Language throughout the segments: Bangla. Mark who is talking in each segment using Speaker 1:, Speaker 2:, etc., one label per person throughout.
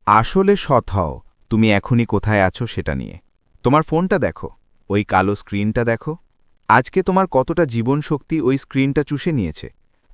Speaker 1: আসলে সৎ হও, তুমি এখনই কোথায় আছো সেটা নিয়ে। তোমার ফোনটা দেখো, ওই কালো স্ক্রিনটা দেখো। আজকে তোমার কতটা জীবনশক্তি ওই স্ক্রিনটা চুষে নিয়েছে।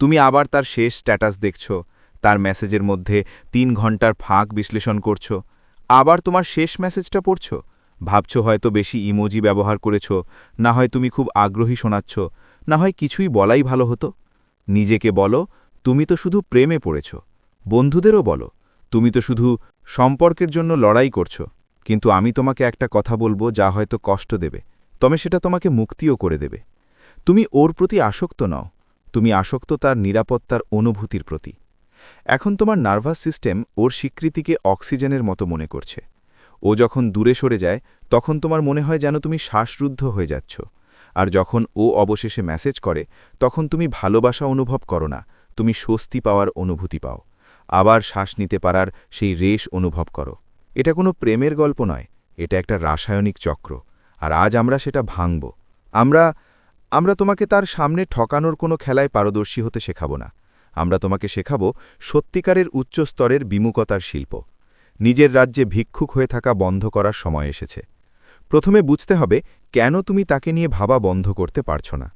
Speaker 1: তুমি আবার তার শেষ স্ট্যাটাস দেখছো, তার মেসেজের মধ্যে ৩ ঘন্টার ফাঁক বিশ্লেষণ করছো। আবার তোমার শেষ মেসেজটা পড়ছো, ভাবছো হয়তো বেশি ইমোজি ব্যবহার করেছো, না হয় তুমি খুব আগ্রহী শোনাচ্ছ, না হয় কিছুই বলাই ভালো হতো। নিজেকে বলো, তুমি তো শুধু প্রেমে পড়েছ। বন্ধুদেরও বলো, তুমি তো শুধু সম্পর্কের জন্য লড়াই করছো। কিন্তু আমি তোমাকে একটা কথা বলবো যা হয়তো কষ্ট দেবে, তবে সেটা তোমাকে মুক্তিও করে দেবে। তুমি ওর প্রতি আসক্ত নও, তুমি আসক্ত তার নিরাপত্তার অনুভূতির প্রতি। এখন তোমার নার্ভাস সিস্টেম ওর স্বীকৃতিকে অক্সিজেনের মতো মনে করছে। ও যখন দূরে সরে যায় তখন তোমার মনে হয় যেন তুমি শ্বাসরুদ্ধ হয়ে যাচ্ছ। আর যখন ও অবশেষে মেসেজ করে তখন তুমি ভালোবাসা অনুভব করো না, তুমি স্বস্তি পাওয়ার অনুভূতি পাও। আবার শ্বাস নিতে পারার সেই রেশ অনুভব করো। এটা কোনো প্রেমের গল্প নয়, এটা একটা রাসায়নিক চক্র। আর আজ আমরা সেটা ভাঙব। আমরা আমরা তোমাকে তার সামনে ঠকানোর কোনো খেলায় পারদর্শী হতে শেখাবো না। আমরা তোমাকে শেখাবো সত্যিকারের উচ্চ স্তরের বিমুখতার শিল্প। নিজের রাজ্যে ভিক্ষুক হয়ে থাকা বন্ধ করার সময় এসেছে। প্রথমে বুঝতে হবে কেন তুমি তাকে নিয়ে ভাবা বন্ধ করতে পারছ না।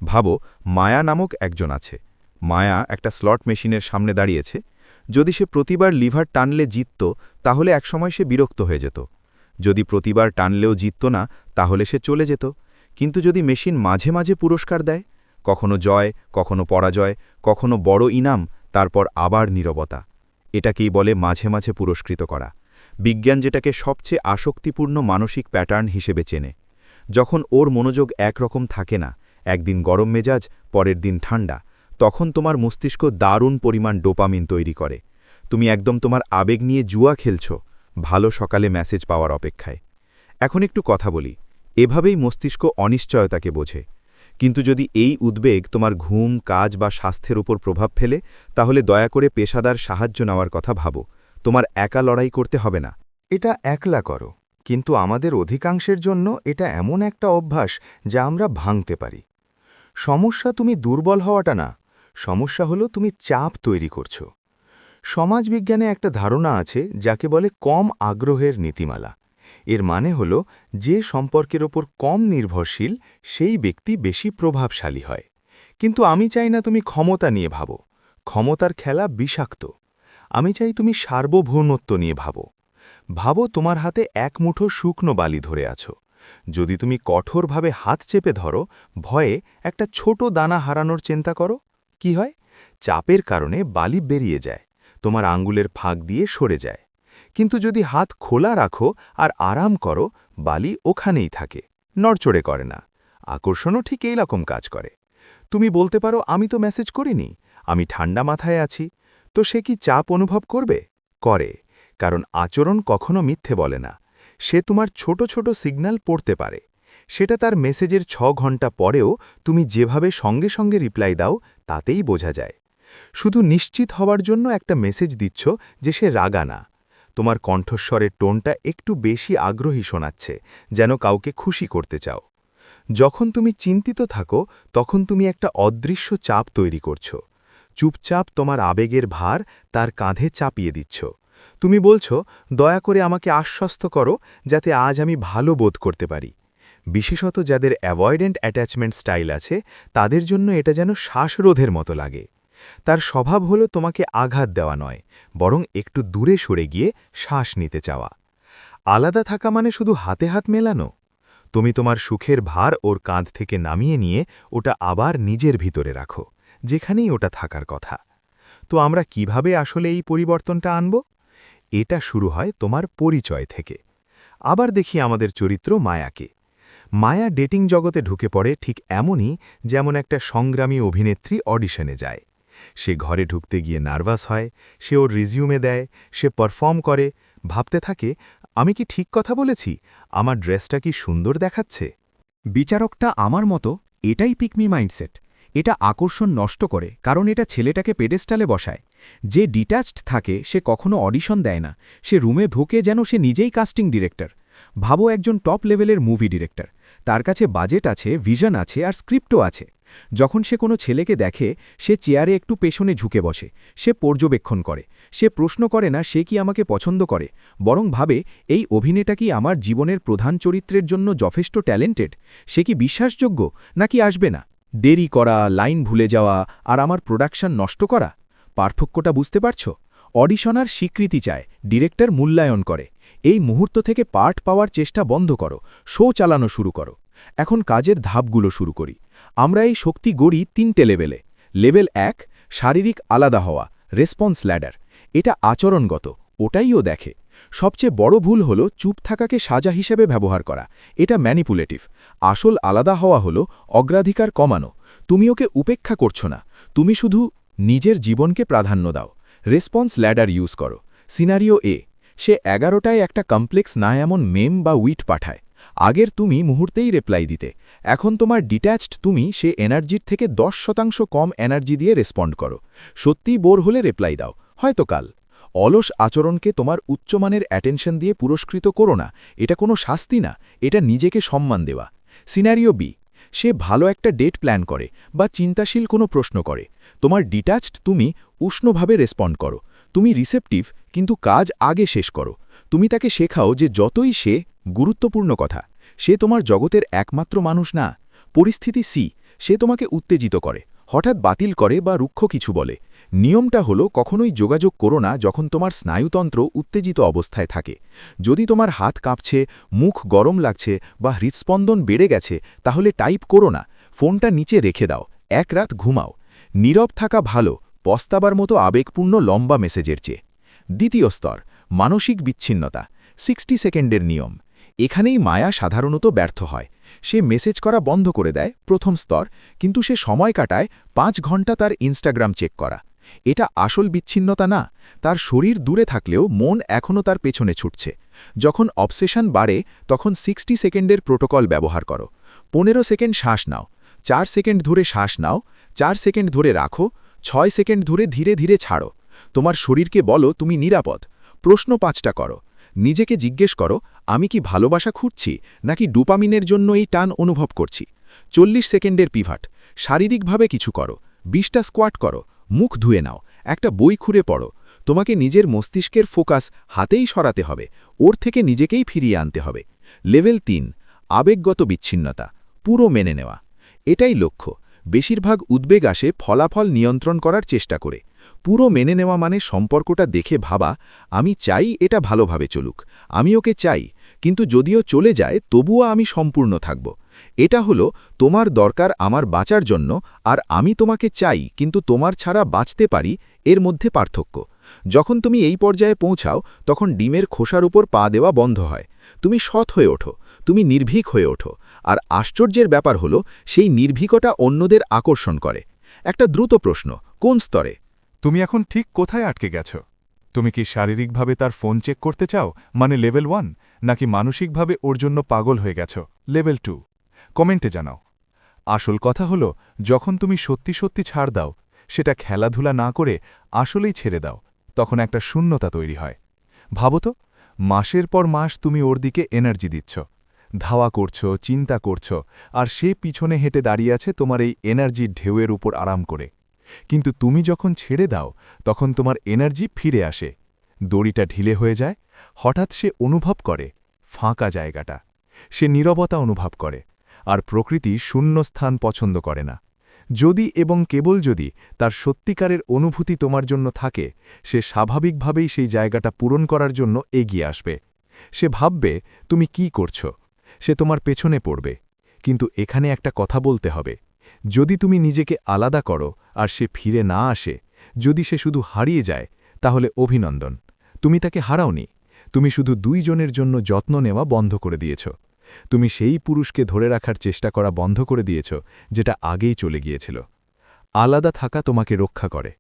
Speaker 1: ভাবো, মায়া নামক একজন আছে। মায়া একটা স্লট মেশিনের সামনে দাঁড়িয়েছে। যদি সে প্রতিবার লিভার টানলে জিতত তাহলে একসময় সে বিরক্ত হয়ে যেত। যদি প্রতিবার টানলেও জিতত না তাহলে সে চলে যেত। কিন্তু যদি মেশিন মাঝে মাঝে পুরস্কার দেয়, কখনো জয়, কখনো পরাজয়, কখনো বড় ইনাম, তারপর আবার নীরবতা, এটাকেই বলে মাঝে মাঝে পুরস্কৃত করা। বিজ্ঞান যেটাকে সবচেয়ে আসক্তিপূর্ণ মানসিক প্যাটার্ন হিসেবে চেনে। যখন ওর মনোযোগ একরকম থাকে না, একদিন গরম মেজাজ, পরের দিন ঠান্ডা, তখন তোমার মস্তিষ্ক দারুণ পরিমাণ ডোপামিন তৈরি করে। তুমি একদম তোমার আবেগ নিয়ে জুয়া খেলছ, ভালো সকালে মেসেজ পাওয়ার অপেক্ষায়। এখন একটু কথা বলি, এভাবেই মস্তিষ্ক অনিশ্চয়তাকে বোঝে। কিন্তু যদি এই উদ্বেগ তোমার ঘুম, কাজ বা স্বাস্থ্যের উপর প্রভাব ফেলে, তাহলে দয়া করে পেশাদার সাহায্য নেওয়ার কথা ভাবো। তোমার একা লড়াই করতে হবে না।
Speaker 2: এটা একলা করো, কিন্তু আমাদের অধিকাংশের জন্য এটা এমন একটা অভ্যাস যা আমরা ভাঙতে পারি। সমস্যা তুমি দুর্বল হওয়াটা না, সমস্যা হলো তুমি চাপ তৈরি করছো। সমাজবিজ্ঞানে একটা ধারণা আছে যাকে বলে কম আগ্রহের নীতিমালা। এর মানে হলো যে সম্পর্কের ওপর কম নির্ভরশীল সেই ব্যক্তি বেশি প্রভাবশালী হয়। কিন্তু আমি চাই না তুমি ক্ষমতা নিয়ে ভাবো। ক্ষমতার খেলা বিষাক্ত। আমি চাই তুমি সার্বভৌমত্ব নিয়ে ভাবো। ভাবো তোমার হাতে এক মুঠো শুকনো বালি ধরে আছো। যদি তুমি কঠোরভাবে হাত চেপে ধরো, ভয়ে একটা ছোট দানা হারানোর চিন্তা করো, কি হয়? চাপের কারণে বালি বেরিয়ে যায়, তোমার আঙ্গুলের ফাঁক দিয়ে সরে যায়। কিন্তু যদি হাত খোলা রাখো আর আরাম করো, বালি ওখানেই থাকে, নড়চড়ে করে না। আকর্ষণও ঠিক এইরকম কাজ করে। তুমি বলতে পারো, আমি তো মেসেজ করিনি, আমি ঠান্ডা মাথায় আছি। তো সে কি চাপ অনুভব করবে? করে, কারণ আচরণ কখনো মিথ্যে বলে না। সে তোমার ছোট ছোট সিগন্যাল পড়তে পারে। সেটা তার মেসেজের ৬ ঘন্টা পরেও তুমি যেভাবে সঙ্গে সঙ্গে রিপ্লাই দাও তাতেই বোঝা যায়। শুধু নিশ্চিত হওয়ার জন্য একটা মেসেজ দিচ্ছ যে সে রাগা না। তোমার কণ্ঠস্বরের টোনটা একটু বেশি আগ্রহী শোনাচ্ছে, যেন কাউকে খুশি করতে চাও। যখন তুমি চিন্তিত থাকো তখন তুমি একটা অদৃশ্য চাপ তৈরি করছো। চুপচাপ তোমার আবেগের ভার তার কাঁধে চাপিয়ে দিচ্ছ। তুমি বলছো, দয়া করে আমাকে আশ্বস্ত করো যাতে আজ আমি ভালো বোধ করতে পারি। বিশেষত যাদের অ্যাভয়েডেন্ট অ্যাটাচমেন্ট স্টাইল আছে তাদের জন্য এটা যেন শ্বাসরোধের মতো লাগে। তার স্বভাব হলো তোমাকে আঘাত দেওয়া নয়, বরং একটু দূরে সরে গিয়ে শ্বাস নিতে চাওয়া। আলাদা থাকা মানে শুধু হাতে হাত মেলানো। তুমি তোমার সুখের ভার ওর কাঁধ থেকে নামিয়ে নিয়ে ওটা আবার নিজের ভিতরে রাখো, যেখানেই ওটা থাকার কথা। তো আমরা কিভাবে আসলে এই পরিবর্তনটা আনব? এটা শুরু হয় তোমার পরিচয় থেকে। আবার দেখি আমাদের চরিত্র মায়াকে। মায়া ডেটিং জগতে ঢুকে পড়ে ঠিক এমনই, যেমন একটা সংগ্রামী অভিনেত্রী অডিশনে যায়। সে ঘরে ঢুকতে গিয়ে নার্ভাস হয়, সে ওর রিজিউমে দেয়, সে পারফর্ম করে, ভাবতে থাকে, আমি কি ঠিক কথা বলেছি? আমার ড্রেসটা কি সুন্দর দেখাচ্ছে?
Speaker 3: বিচারকটা আমার মতো, এটাই পিকমি মাইন্ডসেট। এটা আকর্ষণ নষ্ট করে, কারণ এটা ছেলেটাকে পেডেস্টালে বসায়। যে ডিট্যাচড থাকে সে কখনো অডিশন দেয় না, সে রুমে ঢোকে যেন সে নিজেই কাস্টিং ডিরেক্টর। ভাবো একজন টপ লেভেলের মুভি ডিরেক্টর, তার কাছে বাজেট আছে, ভিশন আছে আর স্ক্রিপ্টও আছে। যখন সে কোনো ছেলেকে দেখে সে চেয়ারে একটু পেছনে ঝুঁকে বসে, সে পর্যবেক্ষণ করে, সে প্রশ্ন করে না সে কি আমাকে পছন্দ করে, বরং ভাবে এই অভিনেতা কি আমার জীবনের প্রধান চরিত্রের জন্য যথেষ্ট ট্যালেন্টেড, সে কি বিশ্বাসযোগ্য নাকি আসবে না। দেরি করা, লাইন ভুলে যাওয়া আর আমার প্রোডাকশন নষ্ট করা, পার্থক্যটা বুঝতে পারছো? অডিশনার স্বীকৃতি চায়, ডিরেক্টর মূল্যায়ন করে। এই মুহূর্ত থেকে পার্ট পাওয়ার চেষ্টা বন্ধ করো, শো চালানো শুরু করো। এখন কাজের ধাপগুলো শুরু করি। আমরা এই শক্তি গড়ি 3টে লেভেলে। লেভেল 1, শারীরিক আলাদা হওয়া, রেসপন্স ল্যাডার। এটা আচরণগত, ওটাই ও দেখে। সবচেয়ে বড় ভুল হলো চুপ থাকাকে সাজা হিসেবে ব্যবহার করা, এটা ম্যানিপুলেটিভ। আসল আলাদা হওয়া হলো অগ্রাধিকার কমানো। তুমি ওকে উপেক্ষা করছো না, তুমি শুধু নিজের জীবনকে প্রাধান্য দাও। রেসপন্স ল্যাডার ইউজ করো। সিনারিও এ, সে 11টায় একটা কমপ্লেক্স না এমন মেম বা উইট পাঠায়। আগের তুমি মুহূর্তেই রিপ্লাই দিতে, এখন তোমার ডিট্যাচড তুমি সে এনার্জির থেকে 10% কম এনার্জি দিয়ে রেসপন্ড করো। সত্যিই বোর হলে রিপ্লাই দাও, হয়তো কাল। অলস আচরণকে তোমার উচ্চমানের অ্যাটেনশন দিয়ে পুরস্কৃত করো না, এটা কোনো শাস্তি না, এটা নিজেকে সম্মান দেওয়া। সিনারিও বি, সে ভালো একটা ডেট প্ল্যান করে বা চিন্তাশীল কোনো প্রশ্ন করে। তোমার ডিট্যাচড তুমি উষ্ণভাবে রেসপন্ড করো, তুমি রিসেপটিভ কিন্তু কাজ আগে শেষ করো। তুমি তাকে শেখাও যে যতই সে গুরুত্বপূর্ণ কথা, সে তোমার জগতের একমাত্র মানুষ না। পরিস্থিতি সি, সে তোমাকে উত্তেজিত করে, হঠাৎ বাতিল করে বা রুক্ষ কিছু বলে। নিয়মটা হলো কখনোই যোগাযোগ করো না যখন তোমার স্নায়ুতন্ত্র উত্তেজিত অবস্থায় থাকে। যদি তোমার হাত কাঁপছে, মুখ গরম লাগছে বা হৃৎস্পন্দন বেড়ে গেছে, তাহলে টাইপ করো না, ফোনটা নিচে রেখে দাও, এক রাত ঘুমাও। নীরব থাকা ভালো পস্তাবার মতো আবেগপূর্ণ লম্বা মেসেজের চেয়ে। দ্বিতীয় স্তর, মানসিক বিচ্ছিন্নতা, 60 সেকেন্ডের নিয়ম। এখানেই মায়া সাধারণত ব্যর্থ হয়। সে মেসেজ করা বন্ধ করে দেয়, প্রথম স্তর, কিন্তু সে সময় কাটায় 5 ঘন্টা তার ইনস্টাগ্রাম চেক করা। এটা আসল বিচ্ছিন্নতা না, তার শরীর দূরে থাকলেও মন এখনও তার পেছনে ছুটছে। যখন অবসেশন বাড়ে তখন 60 সেকেন্ডের প্রোটোকল ব্যবহার করো। 15 সেকেন্ড শ্বাস নাও, 4 সেকেন্ড ধরে শ্বাস নাও, 4 সেকেন্ড ধরে রাখো, 6 সেকেন্ড ধরে ধীরে ধীরে ছাড়ো। তোমার শরীরকে বলো তুমি নিরাপদ। প্রশ্ন 5টা করো। নিজেকে জিজ্ঞেস করো, আমি কি ভালোবাসা খুঁজছি নাকি ডোপামিনের জন্য এই টান অনুভব করছি। 40 সেকেন্ডের পিভাট, শারীরিকভাবে কিছু করো, 20টা স্কোয়াট করো, মুখ ধুয়ে নাও, একটা বই খুঁড়ে পড়ো। তোমাকে নিজের মস্তিষ্কের ফোকাস হাতেই সরাতে হবে, ওর থেকে নিজেকেই ফিরিয়ে আনতে হবে। লেভেল 3, আবেগগত বিচ্ছিন্নতা, পুরো মেনে নেওয়া। এটাই লক্ষ্য। বেশিরভাগ উদ্বেগ আসে ফলাফল নিয়ন্ত্রণ করার চেষ্টা করে। পুরো মেনে নেওয়া মানে সম্পর্কটা দেখে ভাবা, আমি চাই এটা ভালোভাবে চলুক, আমি ওকে চাই, কিন্তু যদিও চলে যায় তবুও আমি সম্পূর্ণ থাকব। এটা হলো তোমার দরকার আমার বাঁচার জন্য, আর আমি তোমাকে চাই কিন্তু তোমার ছাড়া বাঁচতে পারি, এর মধ্যে পার্থক্য। যখন তুমি এই পর্যায়ে পৌঁছাও তখন ডিমের খোসার উপর পা দেওয়া বন্ধ হয়। তুমি সৎ হয়ে ওঠো, তুমি নির্ভীক হয়ে ওঠো। আর আশ্চর্যের ব্যাপার হলো সেই নির্ভীকতা অন্যদের আকর্ষণ করে। একটা দ্রুত প্রশ্ন, কোন স্তরে?
Speaker 4: তুমি এখন ঠিক কোথায় আটকে গেছ? তুমি কি শারীরিকভাবে তার ফোন চেক করতে চাও, মানে লেভেল 1, নাকি মানসিকভাবে ওর জন্য পাগল হয়ে গেছ, লেভেল 2? কমেন্টে জানাও। আসল কথা হলো, যখন তুমি সত্যি সত্যি ছাড় দাও, সেটা খেলাধুলা না করে আসলেই ছেড়ে দাও, তখন একটা শূন্যতা তৈরি হয়। ভাবো তো, মাসের পর মাস তুমি ওর দিকে এনার্জি দিচ্ছ, ধাওয়া করছো, চিন্তা করছো, আর সে পিছনে হেঁটে দাঁড়িয়ে আছে তোমার এই এনার্জির ঢেউয়ের উপর আরাম করে। কিন্তু তুমি যখন ছেড়ে দাও তখন তোমার এনার্জি ফিরে আসে, দড়িটা ঢিলে হয়ে যায়। হঠাৎ সে অনুভব করে ফাঁকা জায়গাটা, সে নীরবতা অনুভব করে, আর প্রকৃতি শূন্যস্থান পছন্দ করে না। যদি এবং কেবল যদি তার সত্যিকারের অনুভূতি তোমার জন্য থাকে, সে স্বাভাবিকভাবেই সেই জায়গাটা পূরণ করার জন্য এগিয়ে আসবে। সে ভাববে তুমি কি করছো, সে তোমার পেছনে পড়বে। কিন্তু এখানে একটা কথা বলতে হবে, যদি তুমি নিজেকে আলাদা করো আর সে ফিরে না আসে, যদি সে শুধু হারিয়ে যায়, তাহলে অভিনন্দন, তুমি তাকে হারাওনি। তুমি শুধু 2 জনের জন্য যত্ন নেওয়া বন্ধ করে দিয়েছ। তুমি সেই পুরুষকে ধরে রাখার চেষ্টা করা বন্ধ করে দিয়েছ যেটা আগেই চলে গিয়েছিল। আলাদা থাকা তোমাকে রক্ষা করে,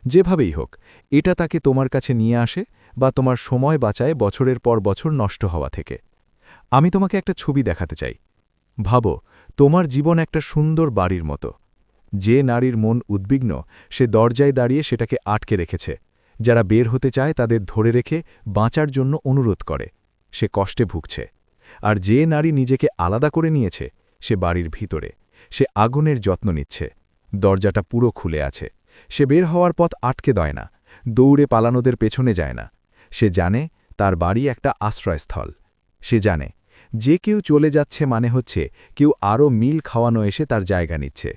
Speaker 4: যেভাবেই হোক। এটা তাকে তোমার কাছে নিয়ে আসে বা তোমার সময় বাঁচায় বছরের পর বছর নষ্ট হওয়া থেকে। আমি তোমাকে একটা ছবি দেখাতে চাই। ভাবো, তোমার জীবন একটা সুন্দর বাড়ির মতো। যে নারীর মন উদ্বিগ্ন, সে দরজায় দাঁড়িয়ে সেটাকে আটকে রেখেছে। যারা বের হতে চায় তাদের ধরে রেখে বাঁচার জন্য অনুরোধ করে, সে কষ্টে ভুগছে। আর যে নারী নিজেকে আলাদা করে নিয়েছে, সে বাড়ির ভিতরে, সে আগুনের যত্ন নিচ্ছে দরজাটা পুরো খুলে আছে সে বের হওয়ার পথ আটকে দেয় না দৌড়ে পালানোদের পেছনে যায় না সে জানে তার বাড়ি একটা আশ্রয়স্থল সে জানে যে কেউ চলে যাচ্ছে মানে হচ্ছে কেউ আরও মিল খাওয়ানো এসে তার জায়গা নিচ্ছে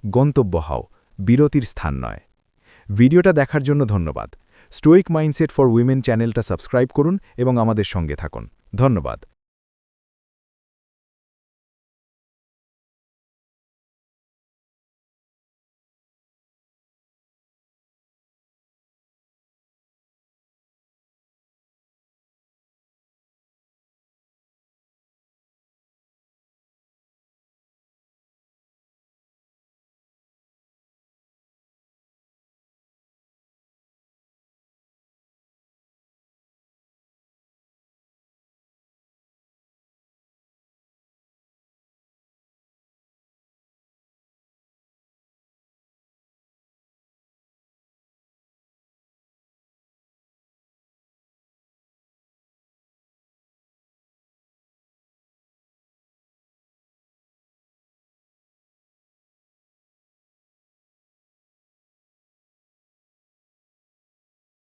Speaker 4: গন্তব্য হও বিরতির স্থান নয় ভিডিওটা দেখার জন্য ধন্যবাদ স্টোইক মাইন্ডসেট ফর উইমেন চ্যানেলটা সাবস্ক্রাইব করুন এবং আমাদের সঙ্গে থাকুন ধন্যবাদ